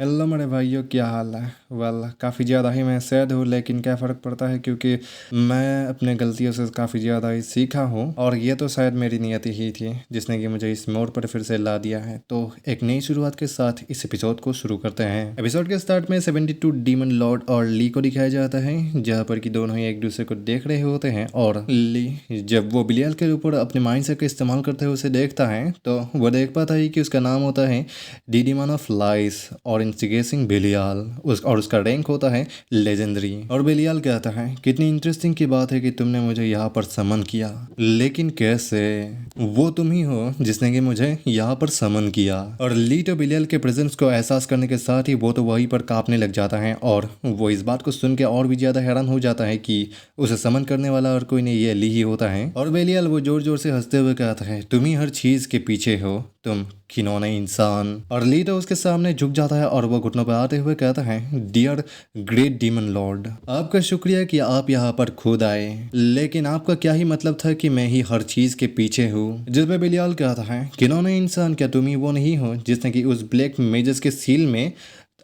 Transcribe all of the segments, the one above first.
Hello मेरे भाइयों, क्या हाल है। काफ़ी ज़्यादा ही मैं सैड हूँ, लेकिन क्या फ़र्क पड़ता है क्योंकि मैं अपने गलतियों से काफ़ी ज़्यादा ही सीखा हूँ। और ये तो शायद मेरी नियति ही थी जिसने कि मुझे इस मोड़ पर फिर से ला दिया है। तो एक नई शुरुआत के साथ इस एपिसोड को शुरू करते हैं। एपिसोड के स्टार्ट में 72 डीमन लॉर्ड और ली को दिखाया जाता है, जहाँ पर कि दोनों ही एक दूसरे को देख रहे होते हैं। और ली जब वो बिलियल के ऊपर अपने माइंड सेट का इस्तेमाल करते हुए उसे देखता है तो वो देख पाता है कि उसका नाम होता है डीडीमन ऑफ लाइस और इंस्टिगेटिंग बेलियाल। और उसका रैंक होता है लेजेंडरी। और बेलियाल कहता है, कितनी इंटरेस्टिंग की बात है कि तुमने मुझे यहाँ पर समन किया, लेकिन कैसे? वो तुम ही हो जिसने कि मुझे यहाँ पर समन किया। और ली तो बेलियाल के प्रेजेंस को एहसास करने के साथ ही वो तो वहीं पर कांपने लग जाता है। और वो इस बात को सुन के और भी ज्यादा हैरान हो जाता है कि उसे समन करने वाला और कोई नहीं, ये ली ही होता है। और बेलियाल वो जोर जोर से हंसते हुए कहता है, तुम ही हर चीज के पीछे हो, तुम खिलौने इंसान। और ली तो उसके सामने झुक जाता है और वो घुटनों पर आते हुए कहता है, डियर ग्रेट डीमन लॉर्ड, आपका शुक्रिया कि आप यहाँ पर खुद आए, लेकिन आपका क्या ही मतलब था कि मैं ही हर चीज के पीछे हूँ। जिस पे बेलियाल कहता है, खिलौने इंसान, क्या तुम ही वो नहीं हो जिसने कि उस ब्लैक मेजस के सील में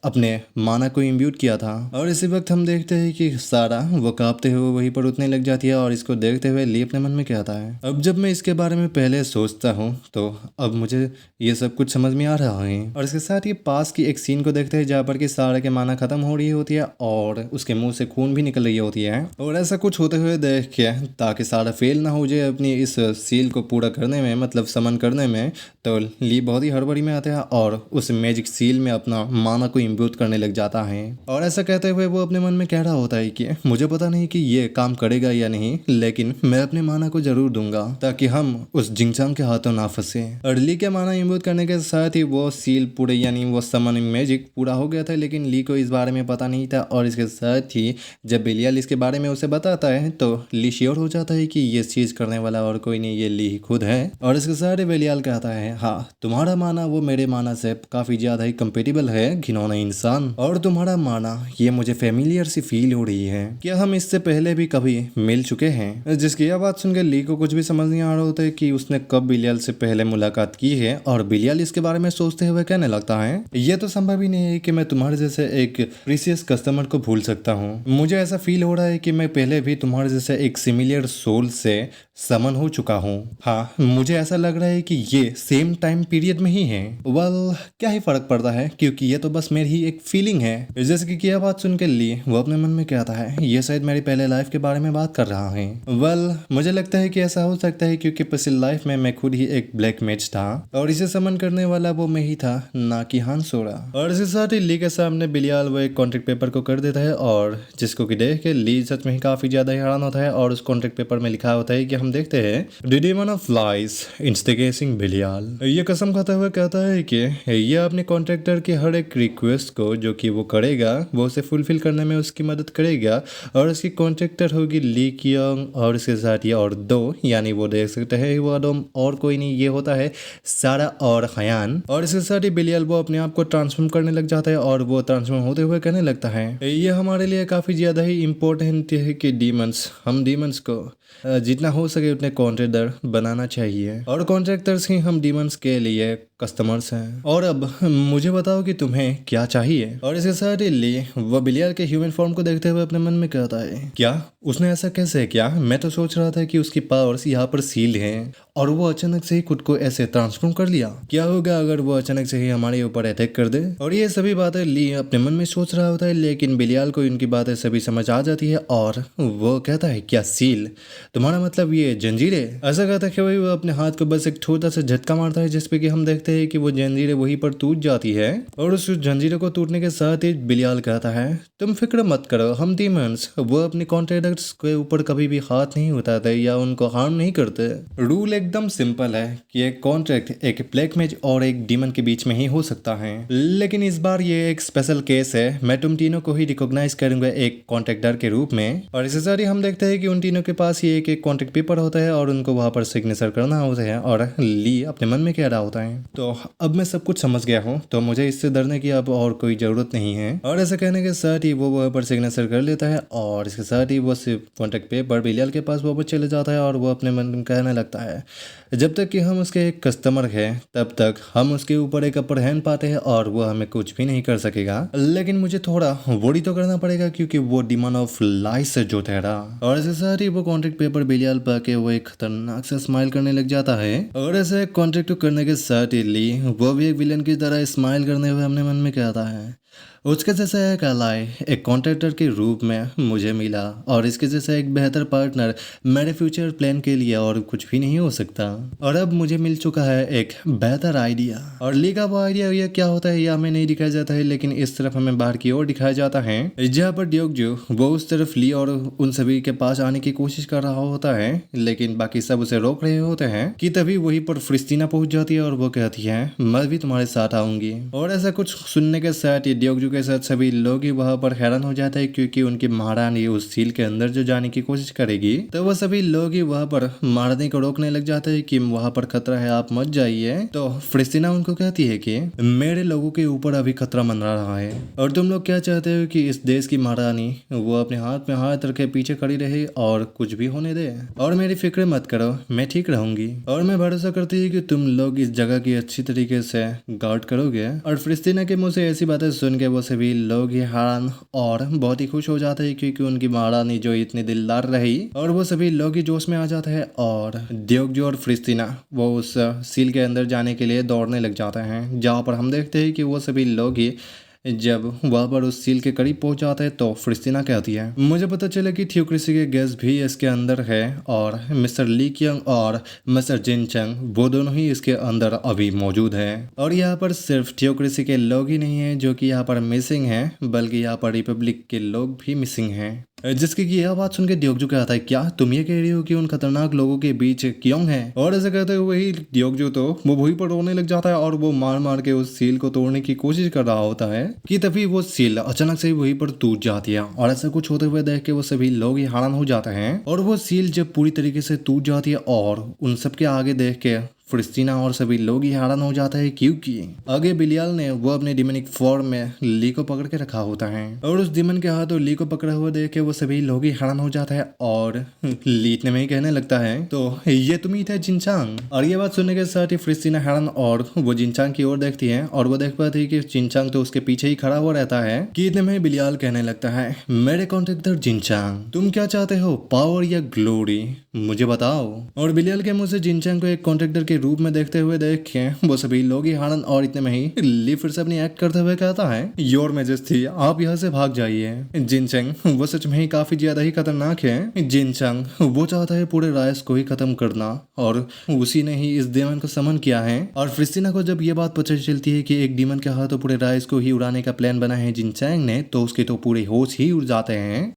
अपने माना को इम्ब्यूट किया था। और इसी वक्त हम देखते हैं कि सारा वो कांपते हुए वहीं पर उठने लग जाती है। और इसको देखते हुए ली अपने मन में कहता है, अब जब मैं इसके बारे में पहले सोचता हूँ तो अब मुझे ये सब कुछ समझ में आ रहा है। और इसके साथ ही पास की एक सीन को देखते हैं जहाँ पर कि सारा के माना खत्म हो रही होती है और उसके मुंह से खून भी निकल रही होती है। और ऐसा कुछ होते हुए देख के ताकि सारा फेल ना हो जाए अपनी इस सील को पूरा करने में, मतलब समन करने में, तो ली बहुत ही हड़बड़ी में आता है और उस मैजिक सील में अपना माना को इम्ब्यूट करने लग जाता है। और ऐसा कहते हुए वो अपने मन में कह रहा होता है कि मुझे पता नहीं कि ये काम करेगा या नहीं, लेकिन मैं अपने माना को जरूर दूंगा ताकि हम उस जिंगचांग के हाथों ना फंसे। और ली के माना इम्ब्यूट करने के साथ ही वो सील पूरे यानी वो समनिंग मैजिक पूरा हो गया था, लेकिन ली को इस बारे में पता नहीं था। और इसके साथ ही जब बेलियाल इसके बारे में उसे बताता है तो ली श्योर हो जाता है कि ये चीज करने वाला और कोई नहीं, ये ली खुद है। और इसके साथ ही बेलियाल कहता है, हाँ तुम्हारा माना वो मेरे माना से काफी ज्यादा ही कंपेटेबल है घिनौना इंसान। और तुम्हारा माना ये मुझे फेमिलियर सी फील हो रही है, क्या हम इससे पहले भी कभी मिल चुके हैं? जिसकी यह बात सुनकर ली को कुछ भी समझ नहीं आ रहा होता है कि उसने कब बिलियल से पहले मुलाकात की है। और बिलियल इसके बारे में सोचते हुए कहने लगता है, ये तो संभव ही नहीं है कि मैं तुम्हारे जैसे एक प्रीसियस कस्टमर को भूल सकता हूँ। मुझे ऐसा फील हो रहा है कि मैं पहले भी तुम्हारे जैसे एक सिमिलर सोल से समन हो चुका हूँ। हाँ, मुझे ऐसा लग रहा है कि ये सेम टाइम पीरियड में ही है। क्या ही फर्क पड़ता है, क्योंकि ये तो बस मेरी ही एक फीलिंग है। जैसे कि यह बात सुन के लिए वो अपने मन में कहता है, ये शायद मेरी पहले लाइफ के बारे में बात कर रहा है। मुझे लगता है कि ऐसा हो सकता है क्योंकि पिछली लाइफ में मैं खुद ही एक ब्लैक मैच था और इसे समन करने वाला वो मैं ही था, ना कि हान सोरा। और इसके साथ ही ली के सामने बिलियाल वो एक कॉन्ट्रैक्ट पेपर को कर देता है और जिसको कि देख के ली सच में ही काफी ज्यादा हैरान होता है। और उस कॉन्ट्रैक्ट पेपर में लिखा होता है कि हम देखते हैं डिडीमन ऑफ लाइस इंस्टिगेटिंग बिलियाल। ये कसम खाता हुआ कहता है कि ये अपने कॉन्ट्रैक्टर की हर एक रिक्वेस्ट को जो कि वो करेगा वो उसे फुलफिल करने में उसकी मदद करेगा। और उसकी कॉन्ट्रैक्टर होगी ली कियोंग और इसके साथ ही और दो, यानी वो देख सकते हैं वो अदम और कोई नहीं, ये होता है सारा और खयान। और इसके साथ ही बिलियल वो अपने आप को ट्रांसफॉर्म करने लग जाता है और वो ट्रांसफॉर्म होते हुए कहने लगता है, ये हमारे लिए काफ़ी ज़्यादा ही इम्पोर्टेंट है कि हम डीमंस को जितना हो सके उतने कॉन्ट्रैक्टर बनाना चाहिए और कॉन्ट्रैक्टर्स ही हम डीमंस के लिए कस्टमर्स हैं। और अब मुझे बताओ कि तुम्हें क्या चाहिए? और इसके साथ ही ली वो बिलियल के ह्यूमन फॉर्म को देखते हुए अपने मन में कहता है, क्या उसने ऐसा कैसे किया? मैं तो सोच रहा था कि उसकी पावर्स यहाँ पर सील हैं और वो अचानक से ही खुद को ऐसे ट्रांसफॉर्म कर लिया। क्या होगा अगर वो अचानक से ही हमारे ऊपर अटैक कर दे? और ये सभी बातें ली अपने मन में सोच रहा होता है, लेकिन बिलियल को इनकी बातें सभी समझ आ जाती है और वो कहता है, क्या सील? तुम्हारा मतलब ये जंजीरें? ऐसा कहता है वो अपने हाथ को बस एक छोटा सा झटका मारता है जिसपे कि हम देखते हैं कि वो जंजीरें वहीं पर टूट जाती है। और उस जंजीरों को टूटने के साथ ही बिलियाल कहता है, तुम फिक्र मत करो, हम डीमंस वो अपने कॉन्ट्रैक्टर्स के ऊपर कभी भी हाथ नहीं उठाते या उनको हार्म नहीं करते। रूल एकदम सिंपल है कि एक कॉन्ट्रैक्ट एक ब्लैक मैज और एक डीमन के बीच में ही हो सकता है, लेकिन इस बार ये एक स्पेशल केस है। मैं तुम तीनों को ही रिकॉग्नाइज करूंगा एक कॉन्ट्रैक्टर के रूप में। और इसके साथ ही हम देखते हैं कि उन तीनों के पास ही एक कॉन्ट्रैक्ट पेपर होता है और उनको वहां पर सिग्नेचर करना होता है। और ली अपने मन में कह रहा होता है, तो अब मैं सब कुछ समझ गया हूँ, तो मुझे इससे डरने की अब और कोई ज़रूरत नहीं है। और ऐसा कहने के साथ ही वो वहाँ पर सिग्नेचर कर लेता है और इसके साथ ही वो सिर्फ कॉन्टैक्ट पेपर बिलियल के पास वो चले जाता है और वो अपने मन में कहने लगता है जब तक कि हम उसके एक कस्टमर हैं तब तक हम उसके ऊपर एक अपर हैंड पाते हैं और वो हमें कुछ भी नहीं कर सकेगा। लेकिन मुझे थोड़ा वरी तो करना पड़ेगा क्योंकि वो डिमांड ऑफ लाइफ से जो ठहरा। और इसके साथ ही वो कॉन्ट्रैक्ट पेपर बिलियल पा के वो एक खतरनाक से स्माइल करने लग जाता है। और ऐसे कॉन्ट्रैक्ट करने के साथ ही ली वो भी एक विलन की तरह स्माइल करने हुए अपने मन में कहता है उसके जैसा एक अलाय एक कॉन्ट्रैक्टर के रूप में मुझे मिला और इसके जैसा एक बेहतर पार्टनर मेरे फ्यूचर प्लान के लिए और कुछ भी नहीं हो सकता। और अब मुझे मिल चुका है एक बेहतर आइडिया। और ली का वो आइडिया ये क्या होता है ये हमें नहीं दिखाया जाता है, लेकिन इस तरफ हमें बाहर की ओर दिखाया जाता है जहाँ पर ड्योगजू वो उस तरफ ली और उन सभी के पास आने की कोशिश कर रहा होता है, लेकिन बाकी सब उसे रोक रहे होते हैं कि तभी वहीं पर फ्रिस्तीना पहुंच जाती है और वो कहती है मैं भी तुम्हारे साथ आऊंगी। और ऐसा कुछ सुनने के साथ ही ड्योगजू के साथ सभी लोग ही वहां पर हैरान हो जाते हैं क्योंकि उनकी महारानी उस सील के अंदर जो जाने की कोशिश करेगी तो वह सभी लोग ही वहां पर महारानी को रोकने लग जाते हैं कि वहां पर खतरा है आप मत जाइए। तो फ्रिस्तीना उनको कहती है कि मेरे लोगों के ऊपर अभी खतरा मंडरा रहा है और तुम लोग क्या चाहते हो कि इस देश की महारानी वो अपने हाथ में हाथ रखे पीछे खड़ी रहे और कुछ भी होने दे। और मेरी फिक्र मत करो मैं ठीक रहूंगी और मैं भरोसा करती हूँ कि तुम लोग इस जगह की अच्छी तरीके से गार्ड करोगे। और फ्रिस्तीना के मुंह से ऐसी बातें सुन के वो सभी लोग ही हैरान और बहुत ही खुश हो जाते हैं क्योंकि उनकी महारानी जो इतनी दिलदार रही। और वो सभी लोग ही जोश में आ जाते हैं और ड्योगजू और फ्रिस्तीना वो उस सील के अंदर जाने के लिए दौड़ने लग जाते हैं, जहाँ पर हम देखते हैं कि वो सभी लोग ही जब वहाँ पर उस सील के करीब पहुंच जाते हैं तो फ्रिस्तीना कहती है मुझे पता चला कि थियोक्रेसी के गैस भी इसके अंदर है और मिस्टर ली क्योंग और मिस्टर जिन चंग वो दोनों ही इसके अंदर अभी मौजूद हैं। और यहाँ पर सिर्फ थियोक्रेसी के लोग ही नहीं हैं जो कि यहाँ पर मिसिंग हैं, बल्कि यहाँ पर रिपब्लिक के लोग भी मिसिंग हैं। जिसकी की यह बात सुन के ड्योगजू कहता है क्या तुम ये कह रही हो कि उन खतरनाक लोगों के बीच क्योंग है। और ऐसे कहते हुए ही ड्योगजू तो वो वहीं पर रोने लग जाता है और वो मार मार के उस सील को तोड़ने की कोशिश कर रहा होता है कि तभी वो सील अचानक से वहीं पर टूट जाती है। और ऐसा कुछ होते हुए देख के वो सभी लोग ही हैरान हो जाते हैं। और वो सील जब पूरी तरीके से टूट जाती है और उन सबके आगे देख के फ्रिस्तीना और सभी लोग ही हैरान हो जाता है क्योंकि आगे बिलियल ने वो अपने डिमोनिक फॉर्म में ली को पकड़ के रखा होता है। और उस डिमन के हाथों ली को पकड़ा हुआ देख के वो सभी लोग ही हैरान हो जाता है और ली इतने में ही कहने लगता है तो ये तुम ही थे जिनचांग। और ये बात सुनने के साथ ही फ्रिस्तीना हैरान और वो जिनचांग की ओर देखती है और वो देख पाती है कि जिनचांग तो उसके पीछे ही खड़ा हुआ रहता है कि इतने में बिलियल कहने लगता है मेरे कॉन्ट्रैक्टर जिनचांग तुम क्या चाहते हो पावर या ग्लोरी मुझे बताओ। और बिलियल के मुंह से जिनचांग को एक कॉन्ट्रैक्टर के रूप में देखते हुए देख के वो सभी लोग ही हैरान और इतने में ही ली फिर से अपनी एक्ट करते हुए कहता है योर मैजेस्टी आप यहाँ से भाग जाइए। जिनचंग वो सच में ही काफी ज्यादा ही खतरनाक है। जिनचंग वो चाहता है पूरे राइस को ही खत्म करना और उसी ने ही इस डेमन को समन किया है। और फ्रिस्तीना को जब ये बात पता चलती है कि एक डीमन के हाथों पूरे राइस को ही उड़ाने का प्लान बना है जिनचंग ने तो उसके तो पूरे होश ही उड़ जाते हैं।